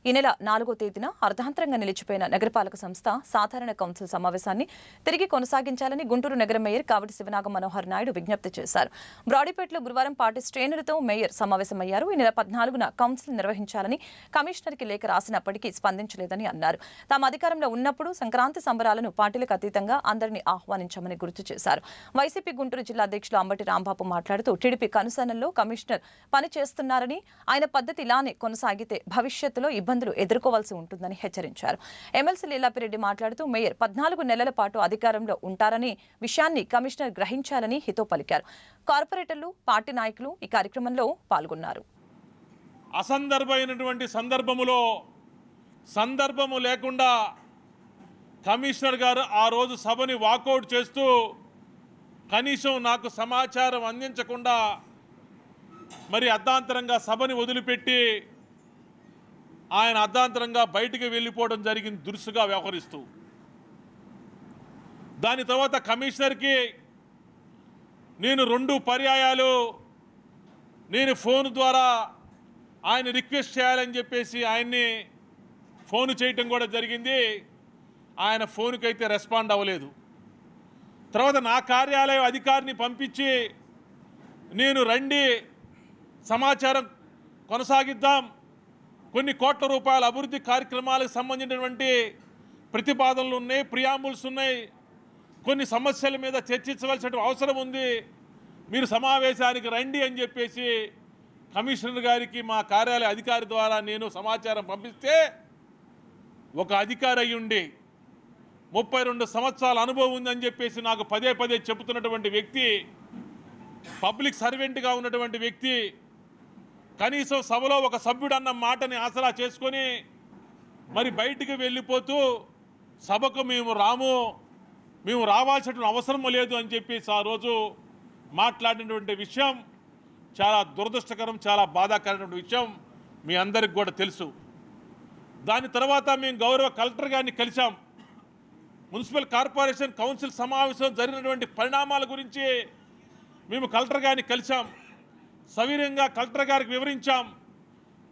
ఈ నెల 4వ తేదీన అర్ధాంతరంగా నిలిచిపోయిన నగరపాలక సంస్థ సాధారణ కౌన్సిల్ సమావేశాన్ని తిరిగి కొనసాగించాలని గుంటూరు నగర మేయర్ కావటి శివనాగ మనోహర్ నాయుడు విజ్ఞప్తి చేశారు. బ్రాడీపేటలో గురువారం పార్టీ శ్రేణులతో మేయర్ సమావేశమయ్యారు. ఈ నెల 14న కౌన్సిల్ నిర్వహించాలని కమిషనర్కి లేఖ రాసినప్పటికీ స్పందించలేదని అన్నారు. తాము అధికారంలో ఉన్నప్పుడు సంక్రాంతి సంబరాలను పార్టీలకు అతీతంగా అందరినీ ఆహ్వానించామని గుర్తు చేశారు. వైసీపీ గుంటూరు జిల్లా అధ్యక్షులు అంబటి రాంబాబు మాట్లాడుతూ టీడీపీ కనుసన్నల్లో కమిషనర్ పనిచేస్తున్నారని, ఆయన పద్ధతి ఇలానే కొనసాగితే భవిష్యత్తులో ఇబ్బందులు ఎదుర్కోవాల్సి ఉంటుందని హెచ్చరించారు. ఎమ్మెల్సీ లీలాపిరెడ్డి మాట్లాడుతూ మేయర్ 14 నెలల పాటు అధికారంలో ఉంటారని విషయాన్ని కమిషనర్ గ్రహించాలని హితో పలికారు. కార్పొరేటర్లు, పార్టీ నాయకులు ఈ కార్యక్రమంలో పాల్గొన్నారు. అసందర్భమైనటువంటి సందర్భము లేకుండా కమిషనర్ గారు ఆ రోజు సభని వాకౌట్ చేస్తూ కనీసం నాకు సమాచారం అందించకుండా మరి అర్ధాంతరంగా సభని వదిలిపెట్టి ఆయన అర్ధాంతరంగా బయటికి వెళ్ళిపోవడం జరిగింది, దురుసుగా వ్యవహరిస్తూ. దాని తర్వాత కమిషనర్కి నేను 2 పర్యాయాలు నేను ఫోన్ ద్వారా ఆయన రిక్వెస్ట్ చేయాలని చెప్పేసి ఆయన్ని ఫోన్ చేయటం కూడా జరిగింది. ఆయన ఫోన్కి అయితే రెస్పాండ్ అవ్వలేదు. తర్వాత నా కార్యాలయం అధికారిని పంపించి నేను రండి, సమాచారం కొనసాగిద్దాం, కొన్ని కోట్ల రూపాయల అభివృద్ధి కార్యక్రమాలకు సంబంధించినటువంటి ప్రతిపాదనలు ఉన్నాయి, ప్రియాంబుల్స్ ఉన్నాయి, కొన్ని సమస్యల మీద చర్చించవలసిన అవసరం ఉంది, మీరు సమావేశానికి రండి అని చెప్పేసి కమిషనర్ గారికి మా కార్యాలయ అధికారి ద్వారా నేను సమాచారం పంపిస్తే, ఒక అధికారి అయ్యుండి 32 సంవత్సరాల అనుభవం ఉందని చెప్పేసి నాకు పదే చెబుతున్నటువంటి వ్యక్తి, పబ్లిక్ సర్వెంట్గా ఉన్నటువంటి వ్యక్తి, కనీసం సభలో ఒక సభ్యుడు అన్న మాటని ఆసరా చేసుకొని మరి బయటికి వెళ్ళిపోతూ సభకు మేము రావాల్సిన అవసరం లేదు అని చెప్పేసి ఆ రోజు మాట్లాడినటువంటి విషయం చాలా దురదృష్టకరం, చాలా బాధాకరమైన విషయం మీ అందరికి కూడా తెలుసు. దాని తర్వాత మేము గౌరవ కలెక్టర్ గారిని కలిసాం. మున్సిపల్ కార్పొరేషన్ కౌన్సిల్ సమావేశం జరిగినటువంటి పరిణామాల గురించి మేము కలెక్టర్ గారిని కలిసాం, సవినయంగా కలెక్టర్ గారికి వివరించాం.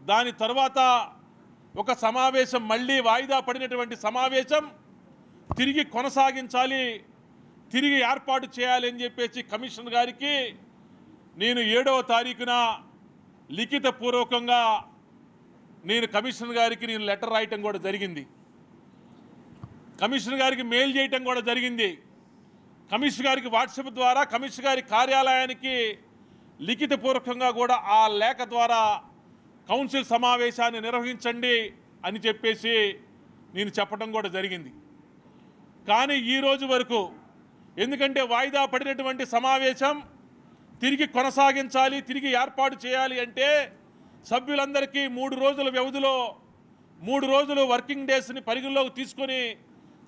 దాని తర్వాత ఒక సమావేశం, మళ్ళీ వాయిదా పడినటువంటి సమావేశం తిరిగి కొనసాగించాలి, తిరిగి ఏర్పాటు చేయాలి అని చెప్పేసి కమిషనర్ గారికి నేను 7వ తారీఖున లిఖితపూర్వకంగా నేను కమిషనర్ గారికి నేను లెటర్ రాయటం కూడా జరిగింది, కమిషనర్ గారికి మెయిల్ చేయటం కూడా జరిగింది. కమిషనర్ గారికి వాట్సాప్ ద్వారా కమిషనర్ గారి కార్యాలయానికి లిఖితపూర్వకంగా కూడా ఆ లేఖ ద్వారా కౌన్సిల్ సమావేశాన్ని నిర్వహించండి అని చెప్పేసి నేను చెప్పడం కూడా జరిగింది. కానీ ఈ రోజు వరకు, ఎందుకంటే వాయిదా పడినటువంటి సమావేశం తిరిగి కొనసాగించాలి, తిరిగి ఏర్పాటు చేయాలి అంటే సభ్యులందరికీ 3 రోజుల వ్యవధిలో 3 రోజులు వర్కింగ్ డేస్ని పరిగణలోకి తీసుకొని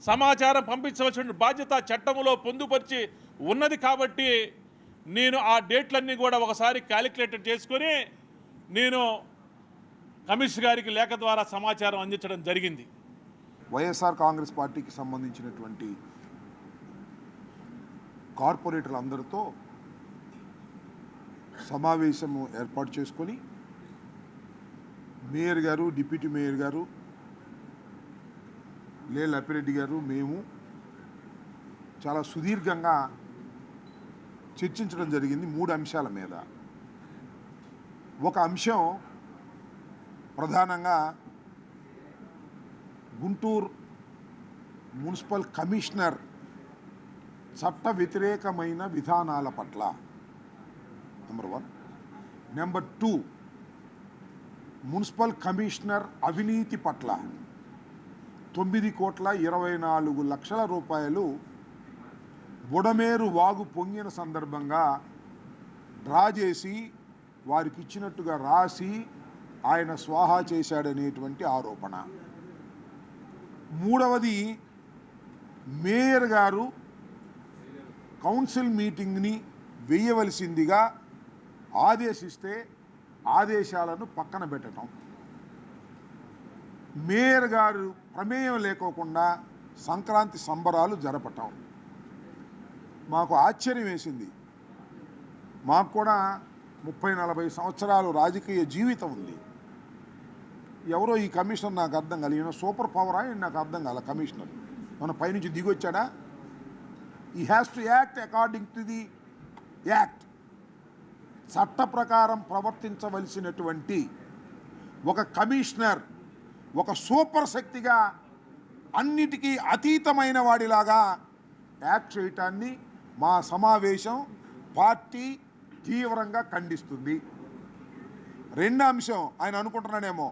సమాచారం పంపించవలసిన బాధ్యత చట్టంలో పొందుపరిచి ఉన్నది. కాబట్టి నేను ఆ డేట్లన్నీ కూడా ఒకసారి క్యాలిక్యులేటెడ్ చేసుకొని నేను కమిషనర్ గారికి లేఖ ద్వారా సమాచారం అందించడం జరిగింది. వైఎస్ఆర్ కాంగ్రెస్ పార్టీకి సంబంధించినటువంటి కార్పొరేటర్లు అందరితో సమావేశము ఏర్పాటు చేసుకొని మేయర్ గారు, డిప్యూటీ మేయర్ గారు, లీలాపిరెడ్డి గారు, మేము చాలా సుదీర్ఘంగా చర్చించడం జరిగింది 3 అంశాల మీద. ఒక అంశం ప్రధానంగా గుంటూరు మున్సిపల్ కమిషనర్ చట్ట వ్యతిరేకమైన విధానాల పట్ల నెంబర్ 1. నెంబర్ 2, మున్సిపల్ కమిషనర్ అవినీతి పట్ల 9,24,00,00,000 రూపాయలు బుడమేరు వాగు పొంగిన సందర్భంగా డ్రా చేసి వారికి ఇచ్చినట్టుగా రాసి ఆయన స్వాహా చేశాడనేటువంటి ఆరోపణ. 3వది, మేయర్ గారు కౌన్సిల్ మీటింగ్ని వేయవలసిందిగా ఆదేశిస్తే ఆదేశాలను పక్కన పెట్టడం, మేయర్ గారు ప్రమేయం లేకోకుండా సంక్రాంతి సంబరాలు జరపటం. మాకు ఆశ్చర్యం వేసింది. మాకు కూడా 30-40 సంవత్సరాలు రాజకీయ జీవితం ఉంది. ఎవరో ఈ కమిషనర్ నాకు అర్థం కాదు. ఈయన సూపర్ పవరా నాకు అర్థం కాల. కమిషనర్ మన పైనుంచి దిగొచ్చాడా? ఈ has to act according to the act. చట్ట ప్రకారం ప్రవర్తించవలసినటువంటి ఒక కమిషనర్ ఒక సూపర్ శక్తిగా అన్నిటికీ అతీతమైన వాడిలాగా యాక్ట్ చేయటాన్ని మా సమావేశం పార్టీ తీవ్రంగా ఖండిస్తుంది. రెండో అంశం, ఆయన అనుకుంటున్నాడేమో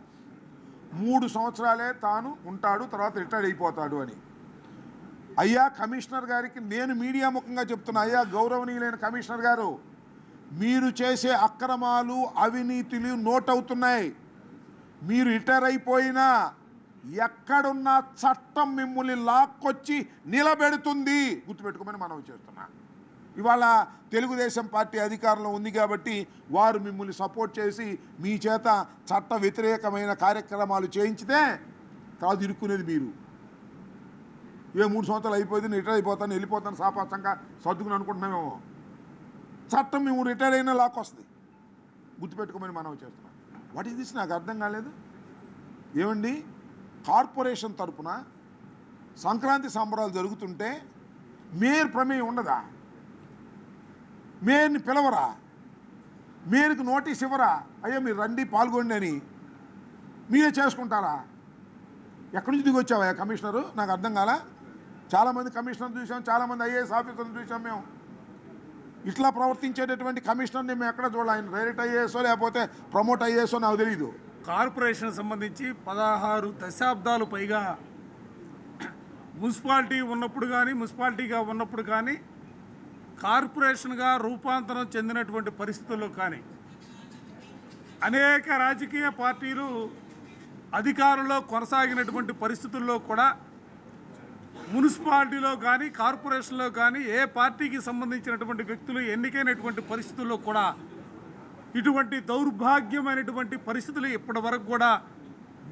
3 సంవత్సరాలే తాను ఉంటాడు, తర్వాత రిటైర్డ్ అయిపోతాడు అని. అయ్యా కమిషనర్ గారికి నేను మీడియా ముఖంగా చెప్తున్నా, అయ్యా గౌరవనీయులైన కమిషనర్ గారు, మీరు చేసే అక్రమాలు అవినీతులు నోట్ అవుతున్నాయి. మీరు రిటైర్ అయిపోయినా ఎక్కడున్న చట్టం మిమ్మల్ని లాక్కొచ్చి నిలబెడుతుంది, గుర్తుపెట్టుకోమని మనం చేస్తున్నా. ఇవాళ తెలుగుదేశం పార్టీ అధికారంలో ఉంది కాబట్టి వారు మిమ్మల్ని సపోర్ట్ చేసి మీ చేత చట్ట వ్యతిరేకమైన కార్యక్రమాలు చేయించితే తర్వాత ఇరుక్కునేది మీరు. 3 సంవత్సరాలు అయిపోయింది, నేను రిటైర్ అయిపోతాను, వెళ్ళిపోతాను, సాపాసంగా సర్దుకుని అనుకుంటున్నామేమో. చట్టం మేము రిటైర్ అయినా లాక్కొస్తుంది, గుర్తుపెట్టుకోమని మనం చేస్తున్నాం. What is this? నాకు అర్థం కాలేదు. ఏమండి, కార్పొరేషన్ తరపున సంక్రాంతి సంబరాలు జరుగుతుంటే మేయర్ ప్రమేయం ఉండదా? మేయర్ని పిలవరా? మేయర్కి నోటీస్ ఇవ్వరా? అయ్యా మీరు రండి పాల్గొండి అని మీరే చేసుకుంటారా? ఎక్కడి నుంచి దిగొచ్చావా కమిషనరు? నాకు అర్థం కాలా. చాలామంది కమిషనర్ చూసాం, చాలామంది ఐఏఎస్ ఆఫీసర్లు చూసాం. మేము ఇట్లా ప్రవర్తించేటటువంటి కమిషనర్ని మేము ఎక్కడ చూడాలి. ఆయన డైరెక్ట్ ఐఏఎస్ఓ లేకపోతే ప్రమోట్ ఐఏఎస్ఓ నాకు తెలియదు. కార్పొరేషన్ సంబంధించి 16 దశాబ్దాలు పైగా మున్సిపాలిటీ ఉన్నప్పుడు కానీ మున్సిపాలిటీగా ఉన్నప్పుడు కానీ కార్పొరేషన్గా రూపాంతరం చెందినటువంటి పరిస్థితుల్లో కానీ అనేక రాజకీయ పార్టీలు అధికారంలో కొనసాగినటువంటి పరిస్థితుల్లో కూడా మున్సిపాలిటీలో కానీ కార్పొరేషన్లో కానీ ఏ పార్టీకి సంబంధించినటువంటి వ్యక్తులు ఎన్నికైనటువంటి పరిస్థితుల్లో కూడా ఇటువంటి దౌర్భాగ్యమైనటువంటి పరిస్థితులు ఇప్పటి వరకు కూడా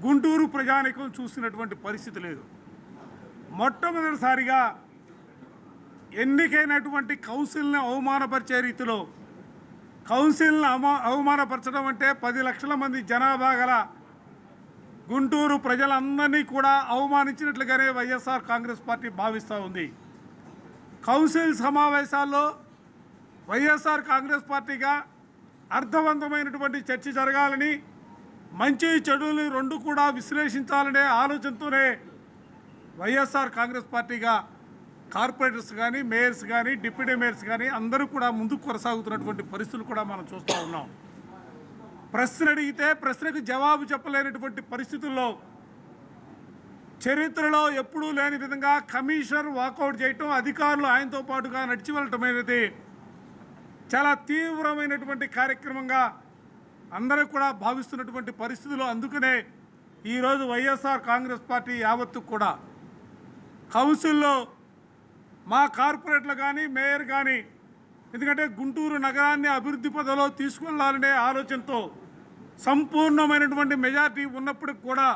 గుంటూరు ప్రజానికం చూసినటువంటి పరిస్థితి లేదు. మొట్టమొదటిసారిగా ఎన్నికైనటువంటి కౌన్సిల్ని అవమానపరిచే రీతిలో, కౌన్సిల్ని అవమానపరచడం అంటే 10 లక్షల మంది జనాభా గల గుంటూరు ప్రజలందరినీ కూడా అవమానించినట్లుగానే వైఎస్ఆర్ కాంగ్రెస్ పార్టీ భావిస్తూ ఉంది. కౌన్సిల్ సమావేశాల్లో వైఎస్ఆర్ కాంగ్రెస్ పార్టీగా అర్థవంతమైనటువంటి చర్చ జరగాలని, మంచి చెడుని రెండు కూడా విశ్లేషించాలనే ఆలోచనతోనే వైఎస్ఆర్ కాంగ్రెస్ పార్టీగా కార్పొరేటర్స్ కానీ మేయర్స్ కానీ డిప్యూటీ మేయర్స్ కానీ అందరూ కూడా ముందుకు కొనసాగుతున్నటువంటి పరిస్థితులు కూడా మనం చూస్తూ ఉన్నాం. ప్రశ్న అడిగితే ప్రశ్నకు జవాబు చెప్పలేనటువంటి పరిస్థితుల్లో చరిత్రలో ఎప్పుడూ లేని విధంగా కమిషనర్ వాకౌట్ చేయటం, అధికారులు ఆయనతో పాటుగా నడిచి వెళ్ళటం అనేది చాలా తీవ్రమైనటువంటి కార్యక్రమంగా అందరూ కూడా భావిస్తున్నటువంటి పరిస్థితులు. అందుకనే ఈరోజు వైఎస్ఆర్ కాంగ్రెస్ పార్టీ యావత్తు కూడా కౌన్సిల్లో మా కార్పొరేట్లు కానీ మేయర్ కానీ, ఎందుకంటే గుంటూరు నగరాన్ని అభివృద్ధి పథంలో తీసుకెళ్లాలనే ఆలోచనతో సంపూర్ణమైనటువంటి మెజార్టీ ఉన్నప్పటికి కూడా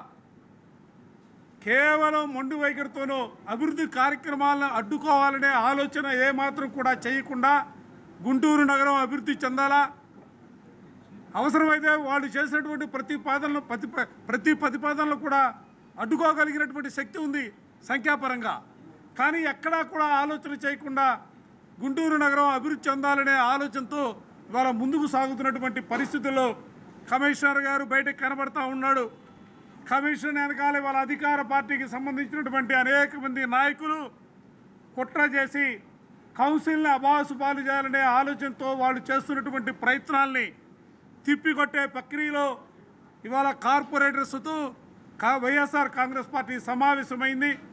కేవలం మొండి వైఖరితోనూ అభివృద్ధి కార్యక్రమాలను అడ్డుకోవాలనే ఆలోచన ఏమాత్రం కూడా చేయకుండా గుంటూరు నగరం అభివృద్ధి చెందాలా, అవసరమైతే వాళ్ళు చేసినటువంటి ప్రతి ప్రతిపాదనలు కూడా అడ్డుకోగలిగినటువంటి శక్తి ఉంది సంఖ్యాపరంగా. కానీ ఎక్కడా కూడా ఆలోచన చేయకుండా గుంటూరు నగరం అభివృద్ధి చెందాలనే ఆలోచనతో ఇవాళ ముందుకు సాగుతున్నటువంటి పరిస్థితుల్లో కమిషనర్ గారు బయటకు కనబడతా ఉన్నాడు. కమిషన్ వెనకాల వాళ్ళ అధికార పార్టీకి సంబంధించినటువంటి అనేక మంది నాయకులు కుట్ర చేసి కౌన్సిల్ని అబాసు పాలు చేయాలనే ఆలోచనతో వాళ్ళు చేస్తున్నటువంటి ప్రయత్నాల్ని తిప్పికొట్టే ప్రక్రియలో ఇవాళ కార్పొరేటర్స్తో వైఎస్ఆర్ కాంగ్రెస్ పార్టీ సమావేశమైంది.